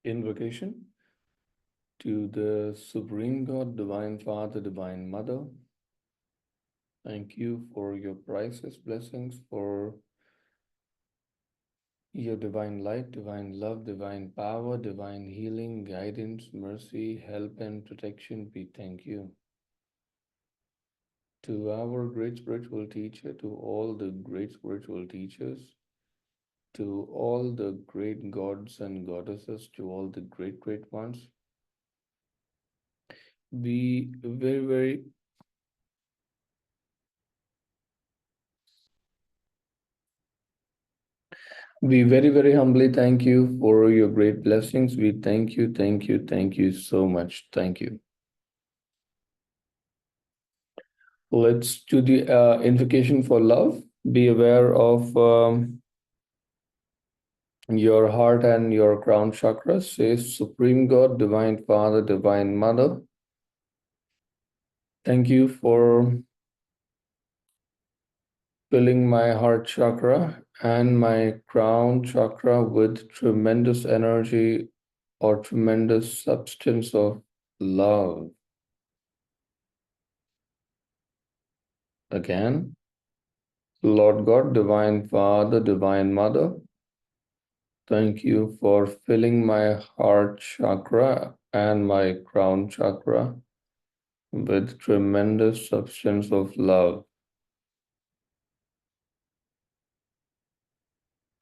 Invocation to the Supreme God, Divine Father, Divine Mother. Thank you for your priceless blessings, for your divine light, divine love, divine power, divine healing, guidance, mercy, help, and protection. We thank you. To our great spiritual teacher, to all the great spiritual teachers, to all the great gods and goddesses, to all the great ones, we very very humbly thank you for your great blessings. We thank you so much. Thank you. Let's do the invocation for love. Be aware of your heart and your crown chakra. Say, Supreme God, Divine Father, Divine Mother, thank you for filling my heart chakra and my crown chakra with tremendous energy or tremendous substance of love. Again, Lord God, Divine Father, Divine Mother, thank you for filling my heart chakra and my crown chakra with tremendous substance of love.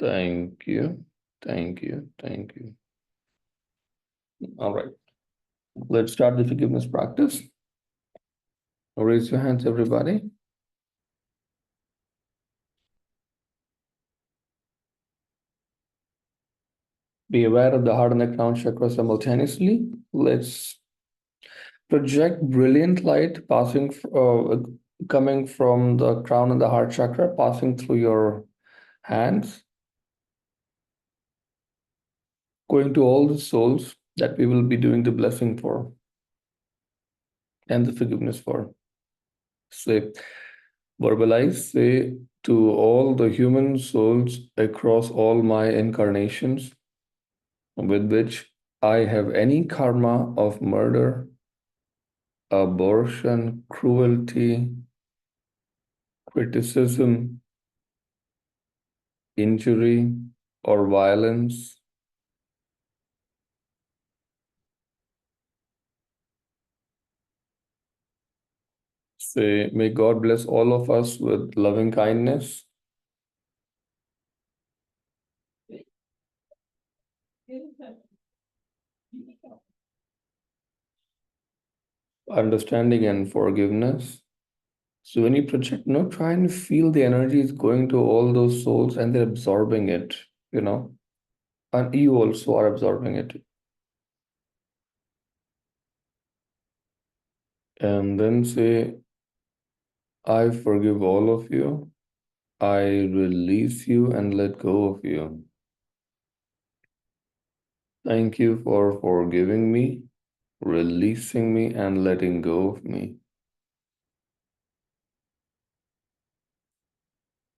Thank you. All right. Let's start the forgiveness practice. Raise your hands, everybody. Be aware of the heart and the crown chakra simultaneously. Let's project brilliant light coming from the crown and the heart chakra, passing through your hands, going to all the souls that we will be doing the blessing for and the forgiveness for. Say, verbalize, say to all the human souls across all my incarnations with which I have any karma of murder, abortion, cruelty, criticism, injury, or violence. Say, may God bless all of us with loving kindness, understanding, and forgiveness. So when you project, try and feel the energy is going to all those souls and they're absorbing it, and you also are absorbing it. And then say, I forgive all of you. I release you and let go of you. Thank you for forgiving me, releasing me, and letting go of me.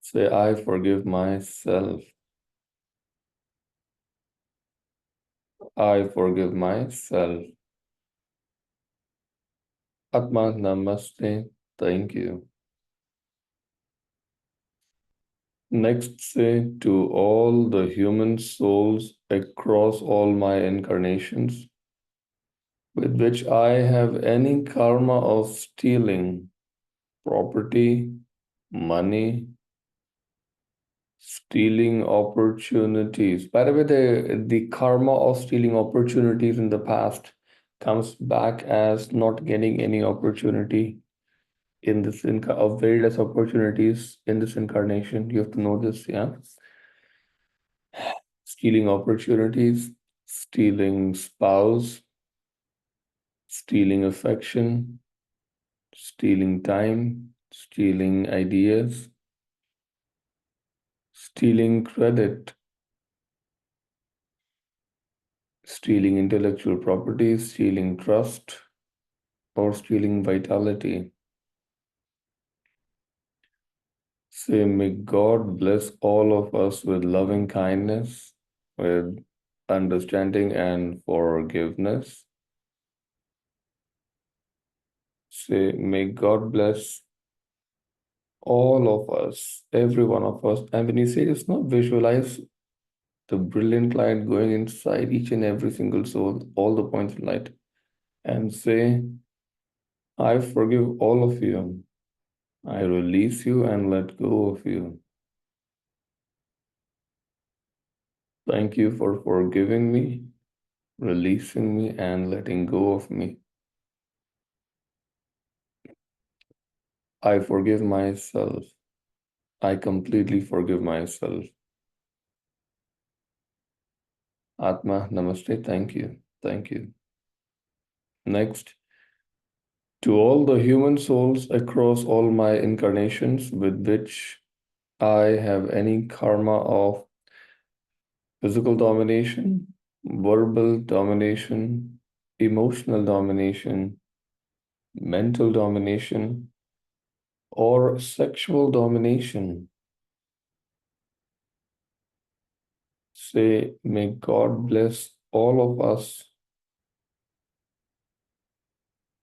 Say, I forgive myself. I forgive myself. Atma Namaste. Thank you. Next, say to all the human souls across all my incarnations with which I have any karma of stealing property, money, stealing opportunities. By the way, the karma of stealing opportunities in the past comes back as not getting any opportunity in this of very less opportunities in this incarnation. You have to know this, yeah. Stealing opportunities, stealing spouse, stealing affection, stealing time, stealing ideas, stealing credit, stealing intellectual property, stealing trust, or stealing vitality. Say, may God bless all of us with loving kindness, with understanding, and forgiveness. Say, may God bless all of us, every one of us. And when you say it's not, visualize the brilliant light going inside each and every single soul, all the points of light, and say, I forgive all of you. I release you and let go of you. Thank you for forgiving me, releasing me, and letting go of me. I forgive myself. I completely forgive myself. Atma, namaste. Thank you. Thank you. Next, to all the human souls across all my incarnations with which I have any karma of physical domination, verbal domination, emotional domination, mental domination, or sexual domination. Say, may God bless all of us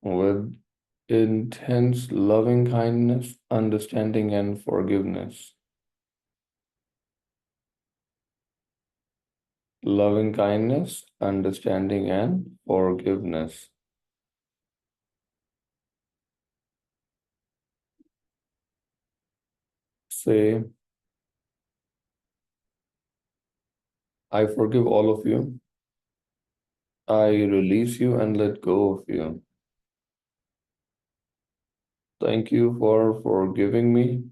with intense loving kindness, understanding, and forgiveness. Loving kindness, understanding, and forgiveness. Say, I forgive all of you. I release you and let go of you. Thank you for forgiving me,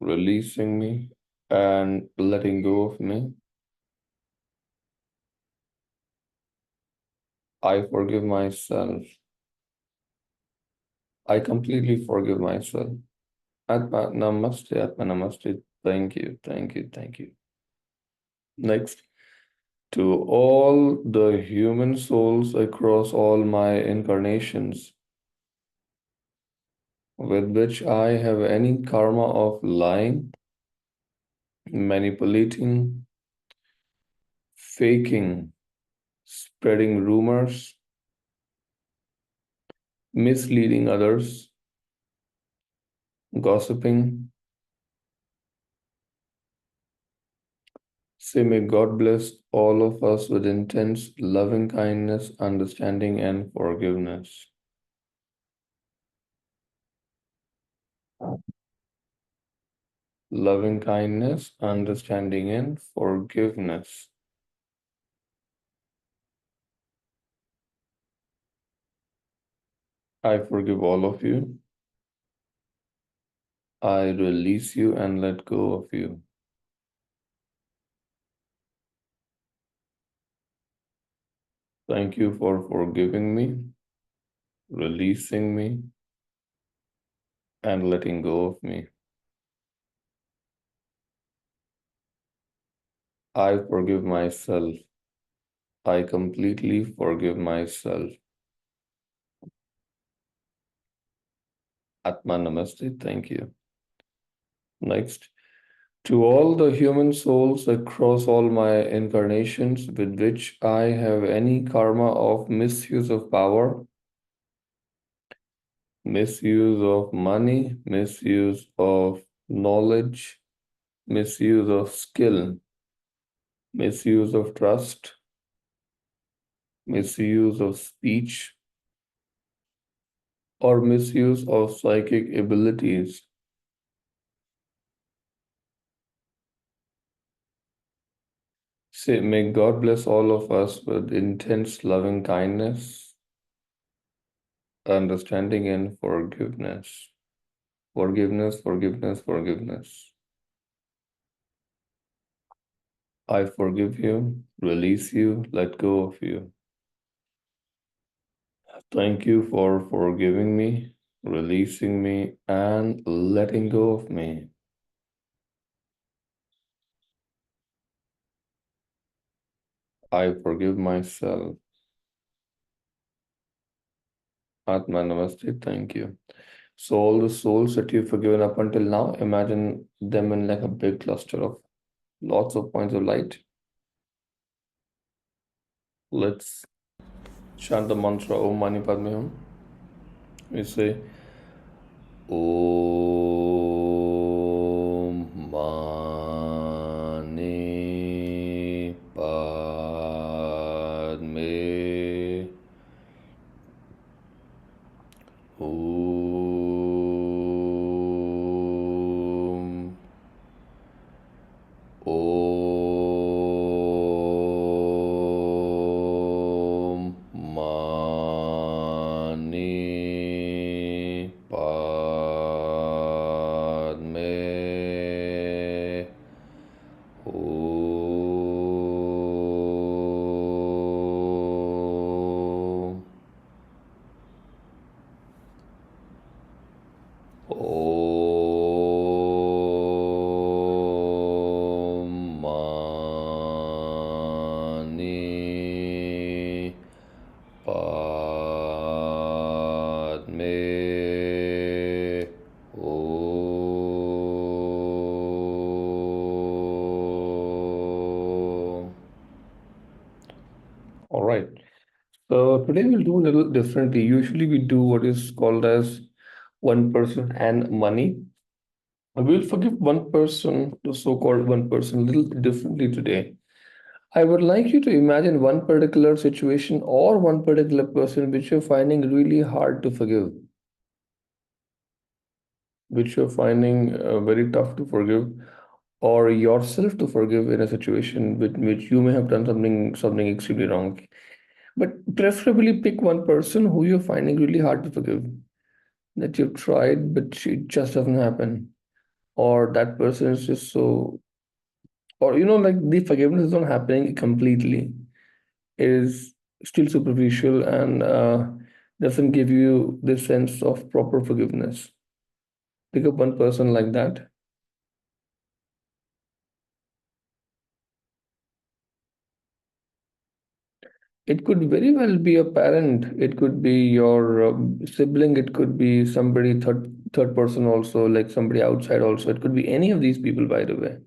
releasing me, and letting go of me. I forgive myself. I completely forgive myself. Atma Namaste, Atma Namaste. Thank you, thank you, thank you. Next, to all the human souls across all my incarnations with which I have any karma of lying, manipulating, faking, spreading rumors, misleading others, gossiping. Say, may God bless all of us with intense loving kindness, understanding, and forgiveness. Loving kindness, understanding, and forgiveness. I forgive all of you. I release you and let go of you. Thank you for forgiving me, releasing me, and letting go of me. I forgive myself. I completely forgive myself. Atma Namaste. Thank you. Next, to all the human souls across all my incarnations with which I have any karma of misuse of power, misuse of money, misuse of knowledge, misuse of skill, misuse of trust, misuse of speech, or misuse of psychic abilities. Say, may God bless all of us with intense loving kindness, understanding, and forgiveness. Forgiveness, forgiveness, forgiveness. I forgive you, release you, let go of you. Thank you for forgiving me, releasing me, and letting go of me. I forgive myself. Atma Namaste, thank you. So all the souls that you've forgiven up until now, imagine them in like a big cluster of lots of points of light. Let's chant the mantra Om Mani Padme Hum. We say Om Mani Padme Om. Om Mani Padme Om. Om Mani Padme Om. All right. So today we'll do a little differently. Usually we do what is called as one person and money. We'll forgive one person, the so-called one person, a little differently today. I would like you to imagine one particular situation or one particular person which you're finding really hard to forgive, which you're finding very tough to forgive, or yourself to forgive in a situation with which you may have done something extremely wrong. But preferably pick one person who you're finding really hard to forgive, that you've tried, but it just doesn't happen. Or that person is just so, or like the forgiveness is not happening completely. It is still superficial and doesn't give you the sense of proper forgiveness. Pick up one person like that. It could very well be a parent. It could be your sibling. It could be somebody third person also, like somebody outside also. It could be any of these people, by the way.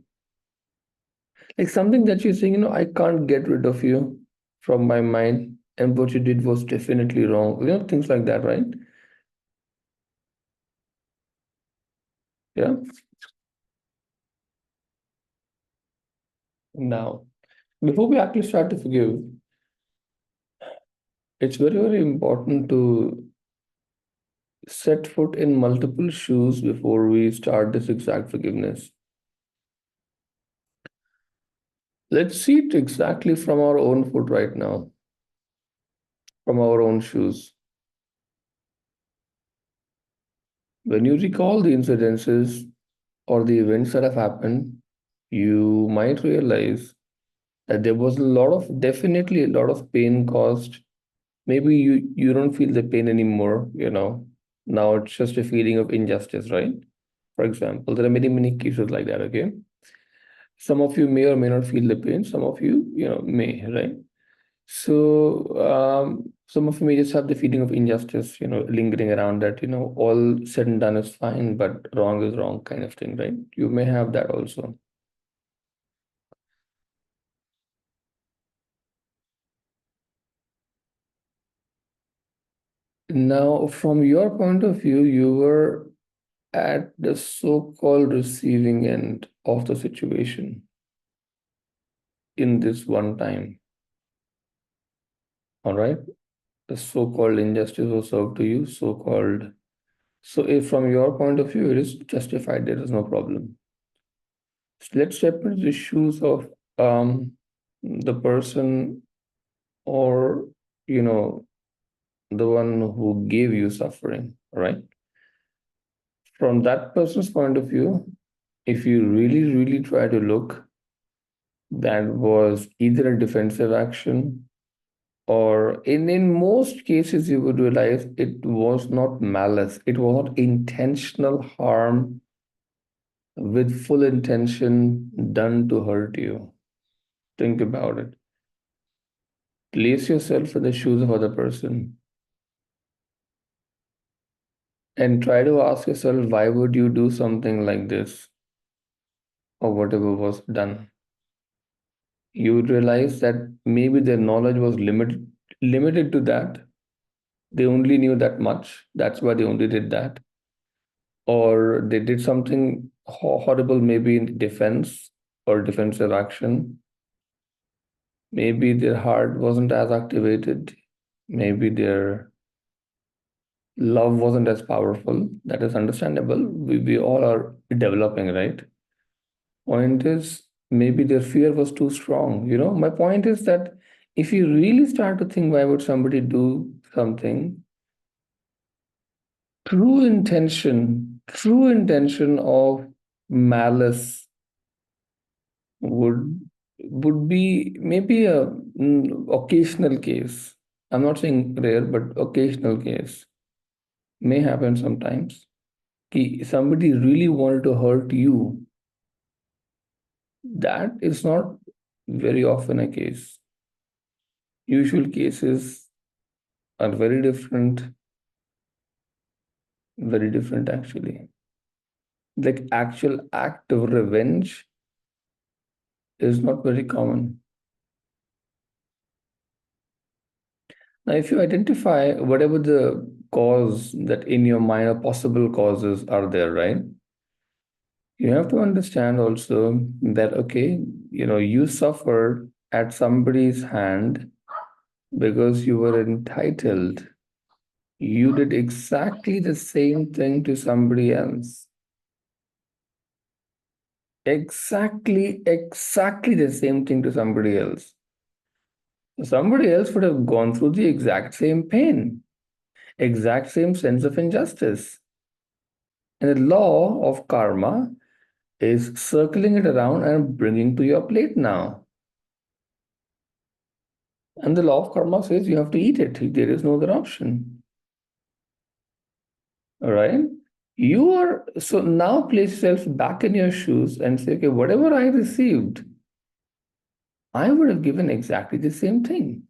Like something that you're saying, I can't get rid of you from my mind, and what you did was definitely wrong. Things like that, right? Yeah. Now, before we actually start to forgive, it's very, very important to set foot in multiple shoes before we start this exact forgiveness. Let's see it exactly from our own foot right now, from our own shoes. When you recall the incidences or the events that have happened, you might realize that there was definitely a lot of pain caused. Maybe you don't feel the pain anymore. Now it's just a feeling of injustice, right? For example, there are many, many cases like that, okay? Some of you may or may not feel the pain, some of you may, right? So some of you may just have the feeling of injustice lingering around that all said and done is fine, but wrong is wrong kind of thing, right? You may have that also. Now, from your point of view, you were at the so-called receiving end of the situation in this one time. All right. The so-called injustice was served to you, so-called. So if from your point of view, it is justified, there is no problem. So let's step into the shoes of the person or, the one who gave you suffering, right? From that person's point of view, if you really, really try to look, that was either a defensive action or in most cases you would realize it was not malice, it was not intentional harm with full intention done to hurt you. Think about it. Place yourself in the shoes of other person and try to ask yourself, why would you do something like this or whatever was done? You would realize that maybe their knowledge was limited to that. They only knew that much. That's why they only did that. Or they did something horrible, maybe in defense or defensive action. Maybe their heart wasn't as activated. Maybe their love wasn't as powerful. That is understandable. We all are developing, right? Point is, maybe their fear was too strong. My point is that if you really start to think, why would somebody do something? True intention of malice would would be maybe a occasional case. I'm not saying rare, but occasional case may happen sometimes. Somebody really wanted to hurt you. That is not very often a case. Usual cases are very different actually. Like actual act of revenge is not very common. Now, if you identify whatever the cause that in your mind or possible causes are there, right? You have to understand also that, okay, you suffered at somebody's hand because you were entitled. You did exactly the same thing to somebody else. Exactly the same thing to somebody else. Somebody else would have gone through the exact same pain, exact same sense of injustice. And the law of karma is circling it around and bringing to your plate now. And the law of karma says you have to eat it. There is no other option. All right. So now place yourself back in your shoes and say, okay, whatever I received, I would have given exactly the same thing.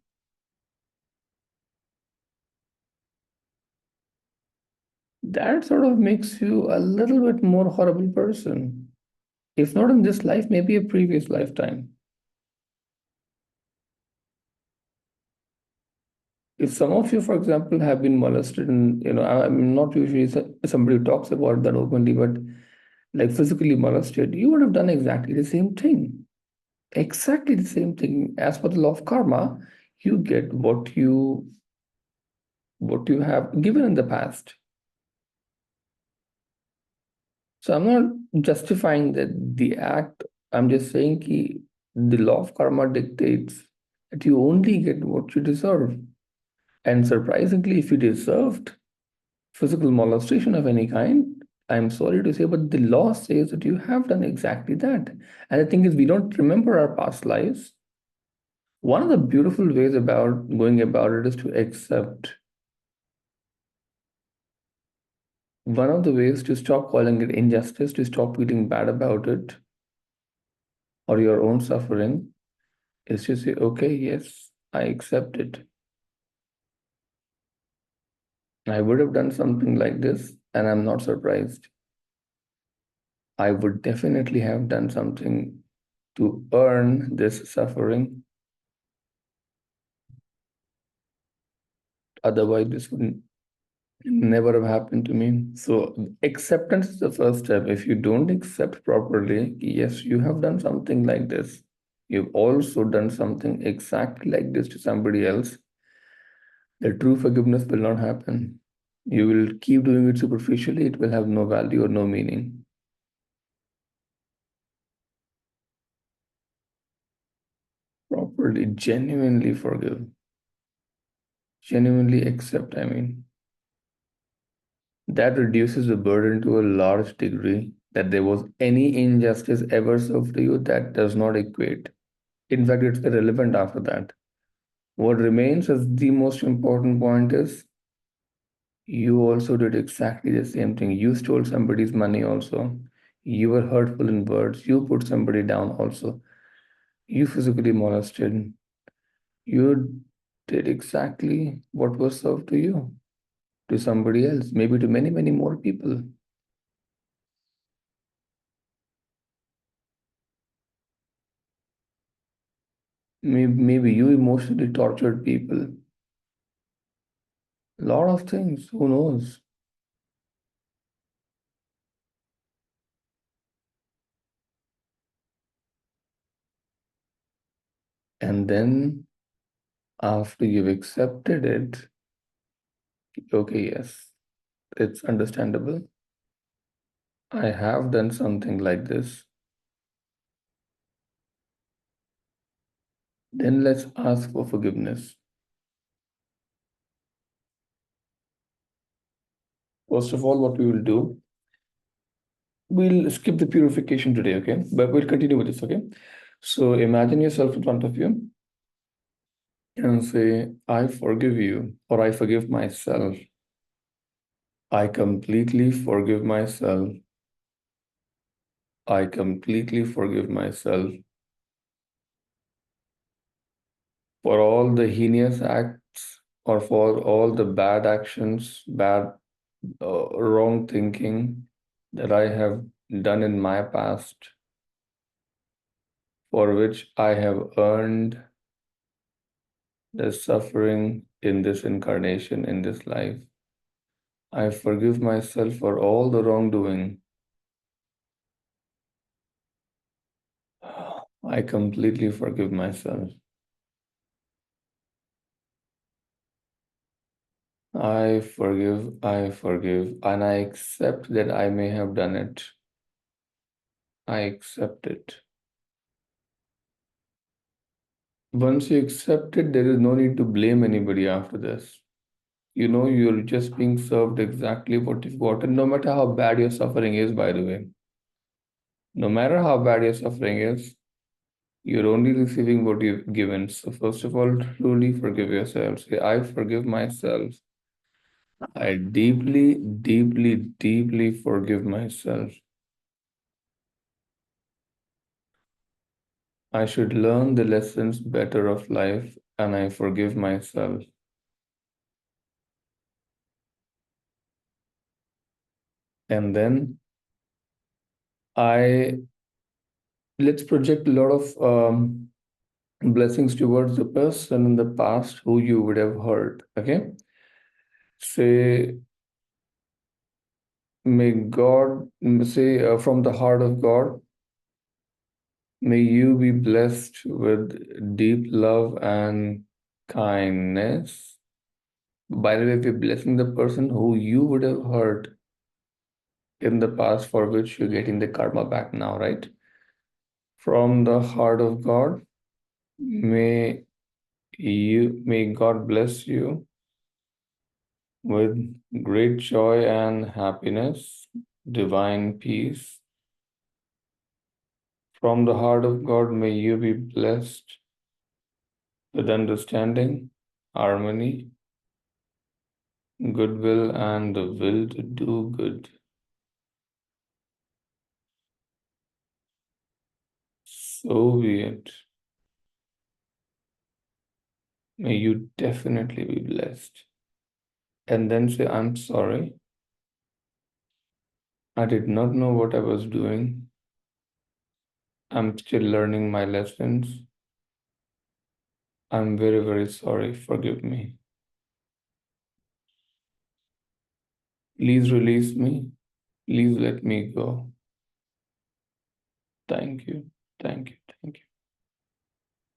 That sort of makes you a little bit more horrible person. If not in this life, maybe a previous lifetime. If some of you, for example, have been molested, and I'm not usually somebody who talks about that openly, but like physically molested, you would have done exactly the same thing. Exactly the same thing. As per the law of karma, you get what you have given in the past. So I'm not justifying the act. I'm just saying the law of karma dictates that you only get what you deserve. And surprisingly, if you deserved physical molestation of any kind, I'm sorry to say, but the law says that you have done exactly that. And the thing is, we don't remember our past lives. One of the beautiful ways about going about it is to accept. One of the ways to stop calling it injustice, to stop feeling bad about it or your own suffering, is to say, okay, yes, I accept it. I would have done something like this, and I'm not surprised. I would definitely have done something to earn this suffering. Otherwise, this would never have happened to me. So, acceptance is the first step. If you don't accept properly, yes, you have done something like this. You've also done something exactly like this to somebody else. The true forgiveness will not happen. You will keep doing it superficially, it will have no value or no meaning. Properly, genuinely forgive, genuinely accept, I mean. That reduces the burden to a large degree. That there was any injustice ever served to you, that does not equate. In fact, it's irrelevant after that. What remains as the most important point is you also did exactly the same thing. You stole somebody's money also. You were hurtful in words. You put somebody down also. You physically molested. You did exactly what was served to you, to somebody else, maybe to many, many more people. Maybe you emotionally tortured people. A lot of things, who knows? And then after you've accepted it, okay, yes, it's understandable. I have done something like this. Then let's ask for forgiveness. First of all, what we will do, we'll skip the purification today, okay? But we'll continue with this, okay? So imagine yourself in front of you and say, I forgive you, or I forgive myself. I completely forgive myself. I completely forgive myself for all the heinous acts or for all the bad actions, wrong thinking that I have done in my past, for which I have earned the suffering in this incarnation, in this life. I forgive myself for all the wrongdoing. I completely forgive myself. I forgive, and I accept that I may have done it. I accept it. Once you accept it, there is no need to blame anybody after this. You know, you're just being served exactly what you've gotten, no matter how bad your suffering is, by the way. No matter how bad your suffering is, you're only receiving what you've given. So, first of all, truly forgive yourself. Say, I forgive myself. I deeply, deeply, deeply forgive myself. I should learn the lessons better of life, and I forgive myself. And then I let's project a lot of blessings towards the person in the past who you would have hurt. Okay, say, may God say from the heart of God, may you be blessed with deep love and kindness. By the way, we're blessing the person who you would have hurt in the past, for which you're getting the karma back now, right? From the heart of God, may God bless you with great joy and happiness, divine peace. From the heart of God, may you be blessed with understanding, harmony, goodwill, and the will to do good. So be it. May you definitely be blessed. And then say, I'm sorry. I did not know what I was doing. I'm still learning my lessons. I'm very, very sorry. Forgive me. Please release me. Please let me go. Thank you. Thank you. Thank you.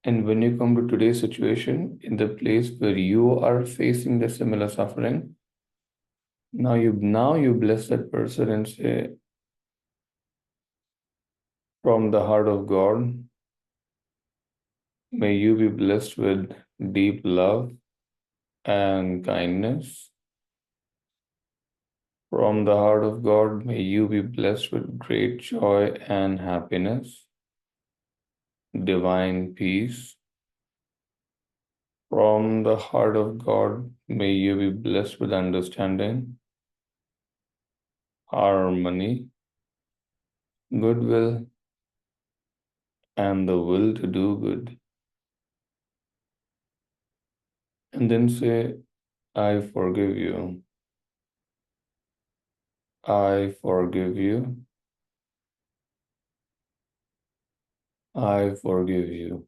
And when you come to today's situation, in the place where you are facing the similar suffering, now you bless that person and say, from the heart of God, may you be blessed with deep love and kindness. From the heart of God, may you be blessed with great joy and happiness, divine peace. From the heart of God, may you be blessed with understanding, harmony, goodwill, and the will to do good. And then say, I forgive you. I forgive you. I forgive you.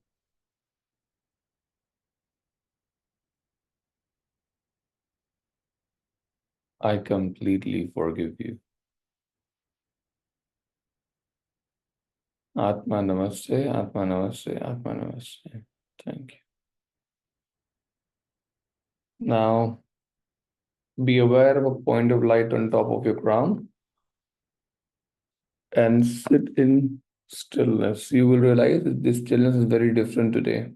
I completely forgive you. Atma Namaste, Atma Namaste, Atma Namaste. Thank you. Now, be aware of a point of light on top of your crown and sit in stillness. You will realize that this stillness is very different today.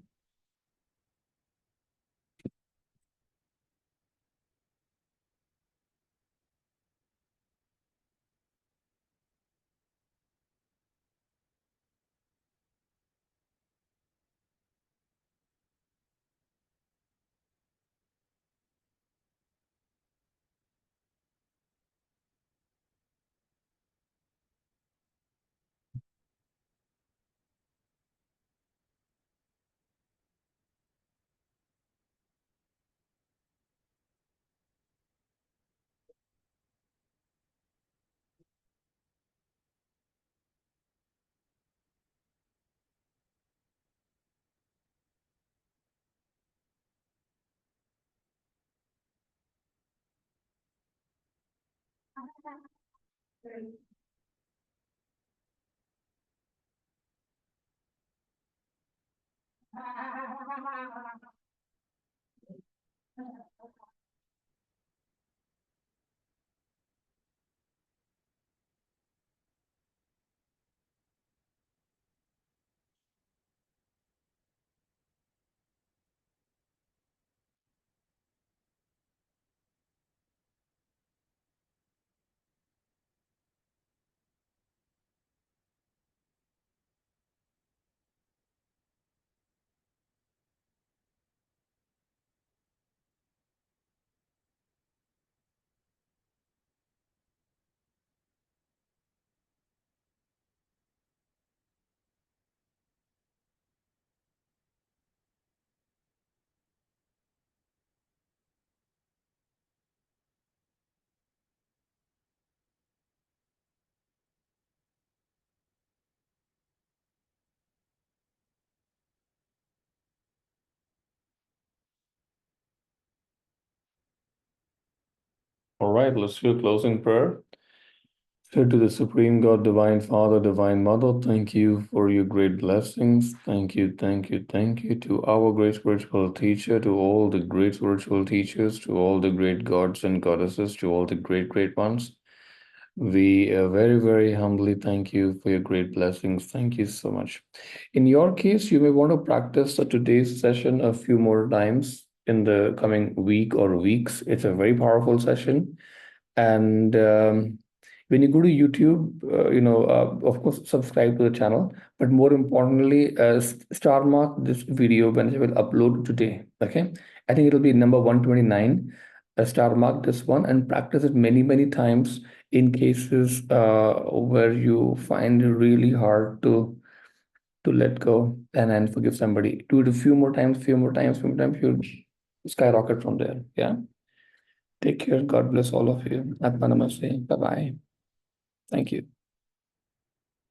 All right, let's do a closing prayer. Say to the Supreme God, Divine Father, Divine Mother, thank you for your great blessings. Thank you, thank you, thank you to our great spiritual teacher, to all the great spiritual teachers, to all the great gods and goddesses, to all the great ones. We very, very humbly thank you for your great blessings. Thank you so much. In your case, you may want to practice today's session a few more times in the coming week or weeks. It's a very powerful session. And when you go to YouTube, of course, subscribe to the channel. But more importantly, star mark this video when I will upload today. Okay, I think it'll be number 129. Star mark this one and practice it many, many times in cases where you find it really hard to let go and forgive somebody. Do it a few more times, you'll skyrocket from there. Yeah. Take care. God bless all of you. Atma Namaste. Bye bye. Thank you.